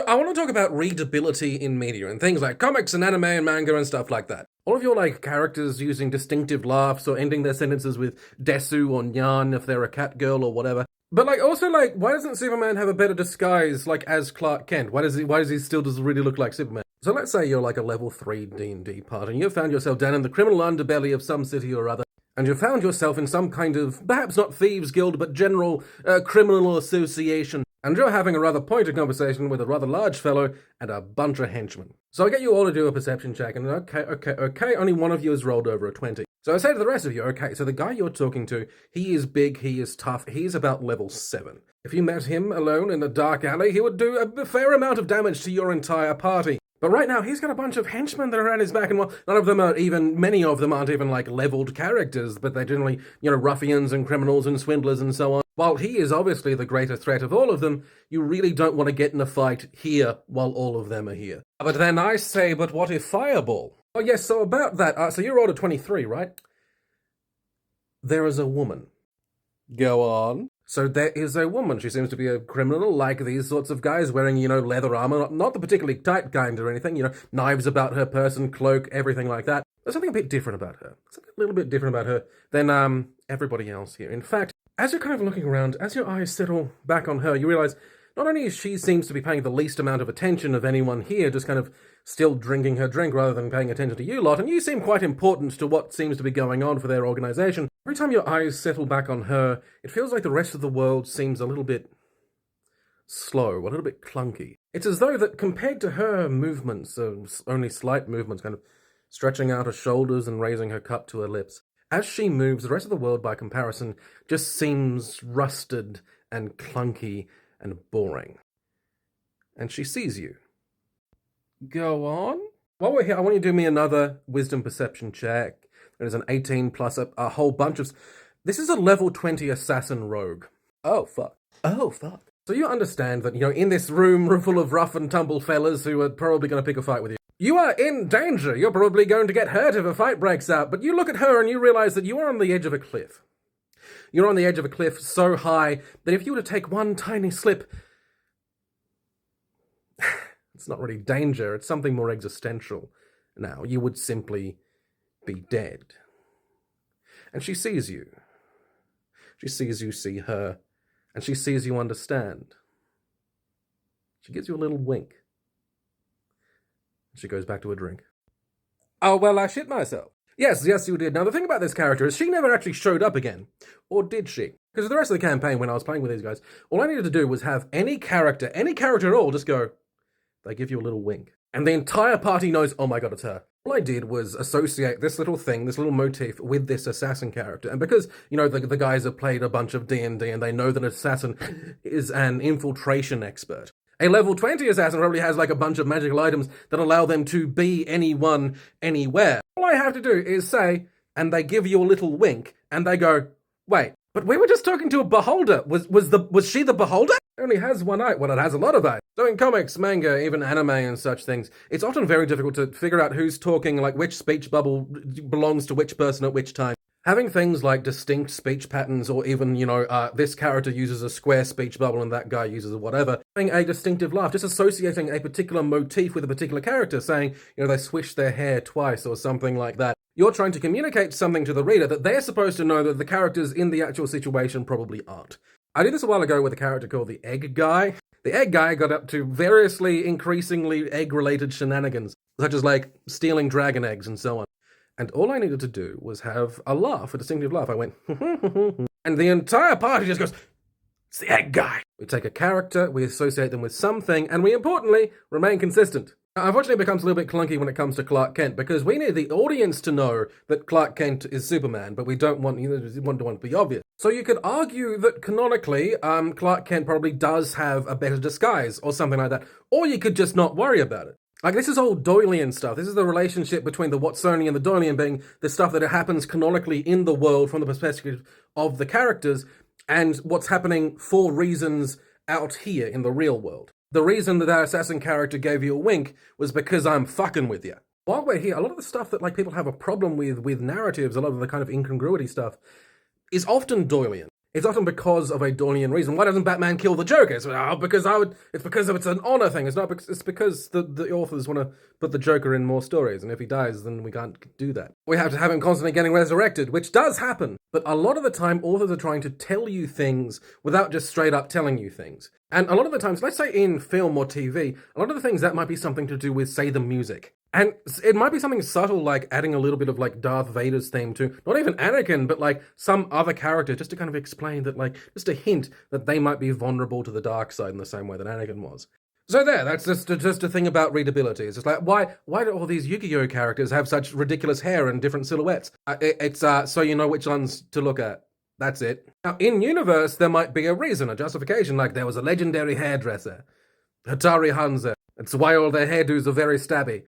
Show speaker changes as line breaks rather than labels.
I want to talk about readability in media and things like comics and anime and manga and stuff like that. All of your like characters using distinctive laughs or ending their sentences with desu or nyan if they're a cat girl or whatever. But like also like why doesn't Superman have a better disguise like as Clark Kent? Why does he still doesn't really look like Superman? So let's say you're like a level 3 D&D party and you've found yourself down in the criminal underbelly of some city or other and you found yourself in some kind of, perhaps not thieves guild, but general criminal association, and you're having a rather pointed conversation with a rather large fellow and a bunch of henchmen. So I get you all to do a perception check, and okay, only one of you has rolled over a 20. So I say to the rest of you, okay, so the guy you're talking to, he is big, he is tough, he's about level 7. If you met him alone in a dark alley, he would do a fair amount of damage to your entire party. But right now, he's got a bunch of henchmen that are around his back, and well, many of them aren't even like leveled characters, but they're generally, ruffians and criminals and swindlers and so on. While he is obviously the greater threat of all of them, you really don't want to get in a fight here while all of them are here. But then I say, but what if Fireball? Oh yes, so about that, so you rolled a 23, right? There is a woman. Go on. So there is a woman. She seems to be a criminal like these sorts of guys wearing, leather armor. Not the particularly tight kind or anything, knives about her person, cloak, everything like that. There's something a bit different about her. Something a little bit different about her than everybody else here. In fact, as you're kind of looking around, as your eyes settle back on her, you realize not only she seems to be paying the least amount of attention of anyone here, just kind of still drinking her drink rather than paying attention to you lot, and you seem quite important to what seems to be going on for their organization. Every time your eyes settle back on her, it feels like the rest of the world seems a little bit slow, a little bit clunky. It's as though that compared to her movements, only slight movements, kind of stretching out her shoulders and raising her cup to her lips, as she moves, the rest of the world, by comparison, just seems rusted and clunky and boring. And she sees you. Go on. While we're here, I want you to do me another wisdom perception check. There's an 18 plus a whole bunch of... This is a level 20 assassin rogue. Oh, fuck. Oh, fuck. So you understand that, in this room full of rough and tumble fellas who are probably going to pick a fight with you, you are in danger. You're probably going to get hurt if a fight breaks out, but you look at her and you realize that you are on the edge of a cliff. You're on the edge of a cliff so high that if you were to take one tiny slip... It's not really danger, it's something more existential. Now, you would simply be dead. And she sees you. She sees you see her, and she sees you understand. She gives you a little wink. She goes back to her drink. Oh, well, I shit myself. Yes, you did. Now, the thing about this character is she never actually showed up again. Or did she? Because the rest of the campaign, when I was playing with these guys, all I needed to do was have any character at all, just go... They give you a little wink. And the entire party knows, oh my god, it's her. All I did was associate this little thing, this little motif, with this assassin character. And because, the guys have played a bunch of D&D and they know that an assassin is an infiltration expert. A level 20 assassin probably has like a bunch of magical items that allow them to be anyone, anywhere. All I have to do is say, and they give you a little wink, and they go, wait, but we were just talking to a beholder. Was she the beholder? It only has one eye. Well, it has a lot of eyes. So in comics, manga, even anime and such things, it's often very difficult to figure out who's talking, like which speech bubble belongs to which person at which time. Having things like distinct speech patterns, or even, this character uses a square speech bubble and that guy uses a whatever, having a distinctive laugh, just associating a particular motif with a particular character, saying, they swish their hair twice or something like that. You're trying to communicate something to the reader that they're supposed to know that the characters in the actual situation probably aren't. I did this a while ago with a character called the Egg Guy. The Egg Guy got up to variously, increasingly egg-related shenanigans, such as, stealing dragon eggs and so on. And all I needed to do was have a laugh, a distinctive laugh. I went, and the entire party just goes, it's the Egg Guy. We take a character, we associate them with something, and we, importantly, remain consistent. Unfortunately, it becomes a little bit clunky when it comes to Clark Kent, because we need the audience to know that Clark Kent is Superman, but we don't want to be obvious. So you could argue that canonically, Clark Kent probably does have a better disguise, or something like that. Or you could just not worry about it. This is all Doylean stuff. This is the relationship between the Watsonian and the Doylean being the stuff that happens canonically in the world from the perspective of the characters, and what's happening for reasons out here in the real world. The reason that assassin character gave you a wink was because I'm fucking with you. While we're here, a lot of the stuff that people have a problem with narratives, a lot of the kind of incongruity stuff, is often Doylean. it's often because of a Dornian reason. Why doesn't Batman kill the Joker? It's, it's because it's an honor thing. It's not. It's because the authors want to put the Joker in more stories, and if he dies, then we can't do that. We have to have him constantly getting resurrected, which does happen. But a lot of the time, authors are trying to tell you things without just straight up telling you things. And a lot of the times, let's say in film or TV, a lot of the things that might be something to do with, say, the music. And it might be something subtle like adding a little bit of like Darth Vader's theme to not even Anakin, but like some other character, just to kind of explain that, like, just a hint that they might be vulnerable to the dark side in the same way that Anakin was. So that's just a thing about readability. It's just like, why do all these Yu-Gi-Oh characters have such ridiculous hair and different silhouettes? It's so you know which ones to look at. That's it. Now, in universe, there might be a reason, a justification, like there was a legendary hairdresser, Hatari Hanzo. It's why all their hairdos are very stabby.